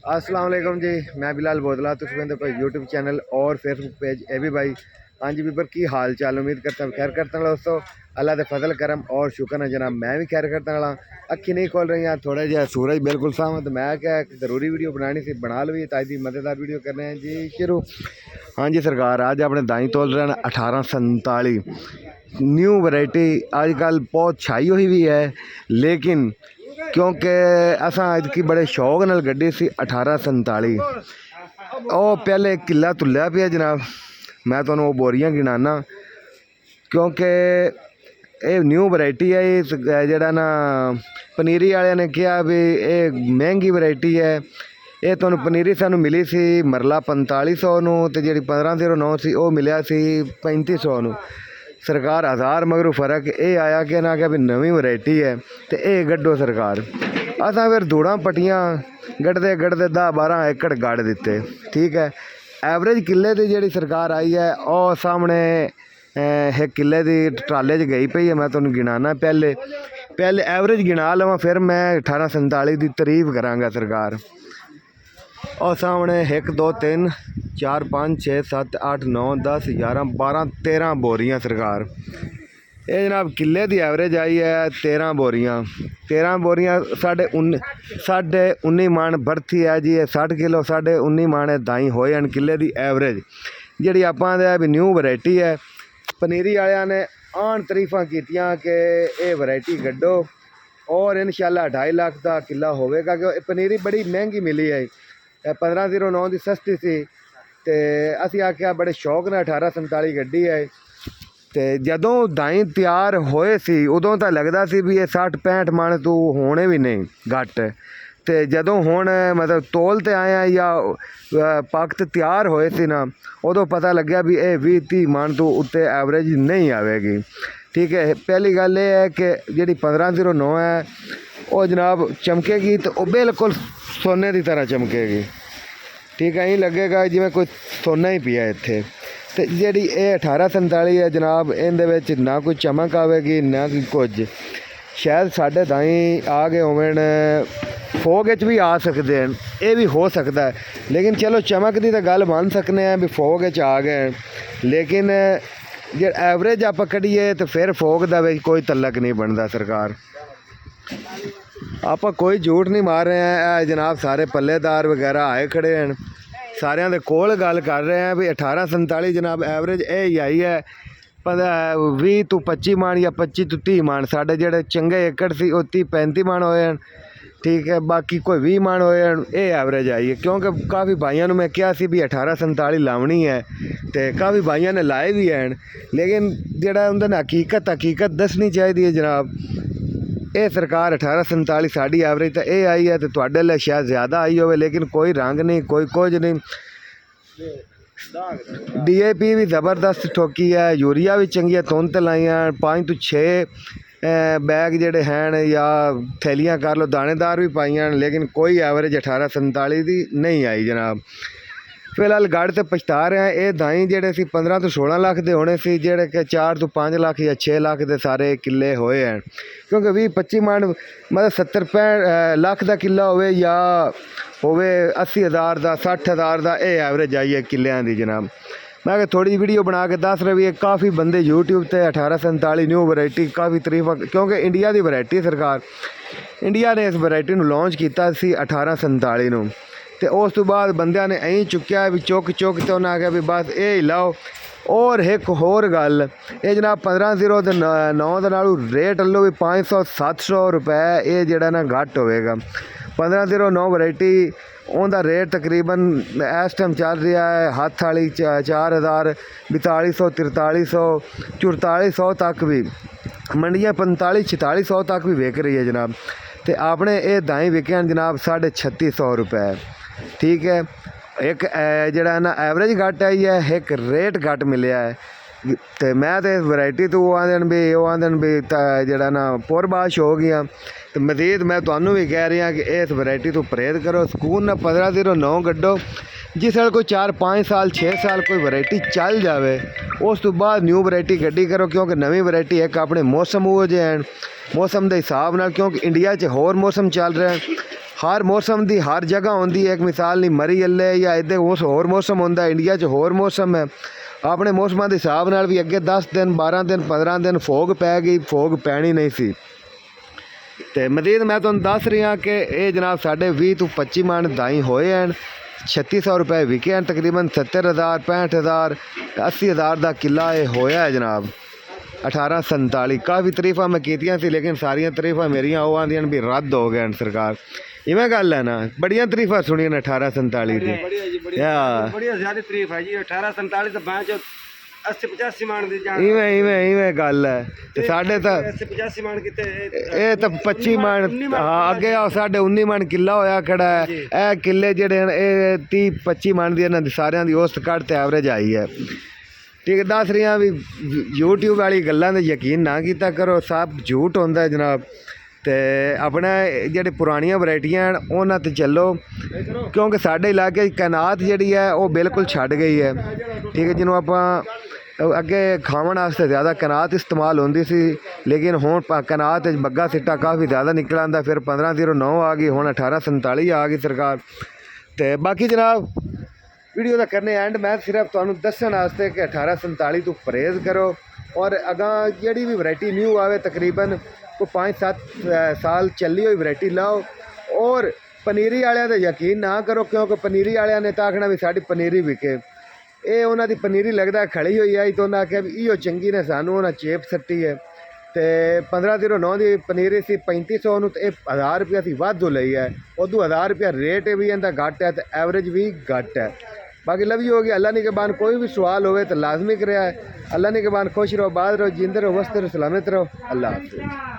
अस्सलाम वालेकुम जी, मैं बिलाल बोदला। तुम कहते भाई यूट्यूब चैनल और फेसबुक पेज ए भी भाई। हाँ जी बीबर की हाल चाल, उम्मीद करता हूँ खैर करता हूँ दोस्तों। अल्लाह के फजल करम और शुक्र है जनाब, मैं भी खैर करता हूँ। अखी नहीं खोल रही हैं, थोड़ा जहा सूरज बिल्कुल साफ है, तो मैं क्या ज़रूरी वीडियो बनानी सी, बना लो। ताजी मज़ेदार वीडियो कर रहे हैं जी शुरू। हाँ जी सरकार, आज अपने दाई तोल रहे हैं 1847 न्यू वैरायटी। आजकल बहुत छाई हुई भी है, लेकिन क्योंकि असा इसकी बड़े शौक नाल गड्डी सी 1847। ਉਹ पहले किला तुलिया पिया जनाब, मैं तुहानू वो बोरियां गिनाना क्योंकि ये न्यू वैरायटी है। इस जड़ा ना पनीरी वाले ने कहा भी ये महंगी वैरायटी है। ये तुहानू पनीरी सानू मिली सी मरला 4500 नू, ते जी 1509 सी वो मिलिया सी 3500 नू। सरकार 1000 मगरू फर्क ये आया कि ना क्या भी नवी वैरायटी है, तो ये गड्डो सरकार। असा फिर धूड़ा पट्टियाँ गढ़ते गढ़ते 10-12 एकड़ गाड़ दिते। ठीक है, एवरेज किले की जी सरकार आई है और सामने एक किले की ट्राले च गई पई है। मैं तुहानू गिनाना पहले एवरेज गिना लवां, फिर मैं 1847 की तारीफ करांगा सरकार। और सामने 1 2 3 4 5 6 7 8 9 10 11 12 13 बोरियां सरकार। ये जनाब किले की एवरेज आई है 13 बोरियां। 13 बोरियां साढ़े 19 मन बरथी है जी। 60 किलो 19.5 मन दाई होए हैं किले की एवरेज। जी आपां भी न्यू वैरायटी है। पनीरी वालिया ने आन तरीफा कीतियां कि ये वैरायटी गड्डो और इंशाल्लाह 2.5 लाख का किला होगा, कि पनीरी बड़ी महंगी मिली है। 1509 की सस्ती सी, तो असी आख्या बड़े शौक ने 1847 गड्डी है। तो जदों दाई तैयार होए सी उदों तो लगता सी भी ये 60-65 मन तू होने भी नहीं घट। तो जदों हुण मतलब तोल ते आया या पक्क तैयार होए सी ना, उदों पता लग्या भी ये 20-30 मन तू उत्ते एवरेज नहीं आवेगी। ठीक है, पहली गल ये है कि जी 1509 है वो जनाब चमकेगी, तो वो बिल्कुल सोने की तरह चमकेगी। ठीक है, यही लगेगा जिवें कोई सोना ही पिया इत्थे। तो जी ये 1847 है जनाब, इहदे ना कोई चमक आवेगी ना कोई कुछ। शायद साढ़े दाई आ गए होवन, फोग भी आ सकते हैं, ये भी हो सकता है। लेकिन चलो चमक की तो गल मान सकते हैं भी फोग आ गए, लेकिन जो एवरेज आप कढ़िए तो फिर फोग का कोई तलक नहीं बनता सरकार। आप कोई झूठ नहीं मार रहे हैं। जनाब सारे पल्लेदार वगैरह आए खड़े हैं, सारिਆਂ ਦੇ कोल गल कर रहे हैं भी 1847 जनाब एवरेज यही आई है। 20 ਤੋਂ 25 मन या 25 ਤੋਂ 30 मन साढ़े जोड़े चंगे एकड़ से 30-35 मन होए हैं। ठीक है, बाकी कोई 20 मन होए हैं, ये एवरेज आई है। क्योंकि काफ़ी भाइयों ने मैं कहा सी भी 1847 लावनी है, तो काफ़ी भाइयों ने लाए भी हैं, लेकिन जोड़ा उन्होंने हकीकत दसनी चाहिए जनाब। ये सरकार 1847 साड़ी एवरेज तो ये आई है, तो तुहाडे लिए शायद ज़्यादा आई हो, लेकिन कोई रंग नहीं कोई कुछ नहीं। DAP भी ज़बरदस्त ठोकी है, यूरिया भी चंगिया तुंत लाइया 5 ਤੋਂ 6 बैग जोड़े हैं या थैलियाँ कर लो दानेदार भी पाइया, लेकिन कोई एवरेज 1847 की नहीं आई जनाब। फिलहाल गढ़ तो पछता रहे हैं। ये दाई जोड़े 15 ਤੋਂ 16 लाख के होने से, जोड़े कि 4 ਤੋਂ 5 लाख या 6 लाख के सारे किले होए हैं। क्योंकि 20-25 मन मतलब 70-65 लाख का किला होवे या होवे 80,000 का 60,000 का, ये एवरेज आई है किलियां की जनाब। मैं थोड़ी वीडियो बना के दस रही है। काफ़ी बंदे यूट्यूब पर 1847 न्यू वैरायटी काफ़ी तारीफ, क्योंकि इंडिया की वैरायटी सरकार इंडिया ने इस वैरायटी को लॉन्च किया 1847 नूं। तो उस तो बाद बंदियां ने ऐं चुक्या भी चुक तो उन्हें आख्या भी बस ये ही लाओ। और एक होर गल ये जनाब 1509 के नालों रेट लो भी 500-700 रुपए ये जड़ा ना घट होएगा। 1509 वैरायटी उनका रेट तकरीबन इस टाइम चल रहा है हाथ वाली 4000, 4200, 4300, 4400 तक भी मंडियाँ 4500-4600 तक भी विक रही है जनाब। तो आपने ये दाई विके हैं जनाब 3650 रुपए। ठीक है, एक जड़ा ना एवरेज घट आई है, एक रेट घट मिले है। तो मैं तो इस वैरायटी तो वो आंदे भी जड़ा ना पुरबाश हो गया। तो मजीद मैं तुहानू भी कह रहा कि इस वैरायटी तो परहेज करो, सुकून ना 1509 गड्डो। जिस वेले कोई 4-5 साल 6 साल कोई वैरायटी चल जाए, उस तो बाद न्यू वैरायटी गड्डी करो। क्योंकि नवी वैरायटी एक अपने मौसम वो जे हैं, मौसम के हिसाब नाल, क्योंकि इंडिया च होर मौसम चल रहे हैं, हर मौसम की हर जगह होंगी है। एक मिसाल नहीं मरी अल्ले या इधर उस होर मौसम होंदा, इंडिया च होर मौसम है। अपने मौसमां के हिसाब नाल भी अगे 10 दिन 12 दिन 15 दिन फोग पै गई, फोग पैनी नहीं सी। तो मजीद मैं तुहानूं दस रहा कि ये जनाब साढ़े 20 तो 25 मन दाई होए हैं। 3600 रुपए विके हैं, तकरीबन 70,000 65,000 80,000 का किला ये होया है जनाब। 1847 काफ़ी तरीफा मैं कीतियां सी, लेकिन सारिया तरीफा मेरिया वो आंदियां भी रद्द हो गए सरकार। इवें गल है ना, बड़िया तरीफा सुनिया ने 1847 की। बढ़िया ज्यादा तारीफ है जी। 1847 तो बांच 80-85 मान दी जान। इवें गल है ते साढ़े तो 80-85 मान किते ये तो 25 मन। हाँ अगे आओ साढ़े 19 मन किला होया खड़ा है। ए किले जेडे हैं ये 30-25 मन दी इन्हां दी सारियां दी औसत घट ते एवरेज आई है। ठीक है, दस रही भी यूट्यूब वाली गल्लां ते यकीन ना कीता करो, सब झूठ होंदा है जनाब। तो अपने जेह्ड़ी पुरानियां वैरायटियां हैं उन्हां ते चलो, क्योंकि साढ़े इलाके कैनात जिहड़ी है वो बिल्कुल छड्ड गई है। ठीक है, जिन्हों आपां अगे खावन वास्ते ज़्यादा कनात इस्तेमाल होंदी सी, लेकिन हुण कनात बग्गा सिट्टा काफ़ी ज़्यादा निकल आंदा। फिर 1509 आ गई, हुण 1847 आ गई सरकार। तो बाकी जनाब वीडियो का करने एंड मैं सिर्फ तुहानूं दस्सण वास्ते कि 1847 तो परहेज़ करो और अगां जिहड़ी भी वैरायटी न्यू आवे तकरीबन को 5-7 साल चली हुई वैरायटी लाओ। और पनीरी वालियां ते यकीन ना करो, क्योंकि पनीरी वालियां ने तो आखना भी साडी पनीरी विके। ये उन्हां दी पनीरी लगदा खड़ी हुई आई तो उन्हें आख्या भी इहो चंगी ने सानू उन्हें चेप सट्टी है। तो 1509 की पनीरी सी 3500 नूं, तो 1000 रुपया सी वाधू लई है। उदू 1000 रुपया रेट भी इनका घट है, तो एवरेज भी घट है। बाकी लव यू होगी। अल्लाह ने के बाद कोई भी सवाल होवे तो लाजमी करे। अल्लाह ने के बाद खुश रहो, बाद रहो, जिंदे रहो, वसते रहो, सलामत रहो। अल्लाह हाफिज़।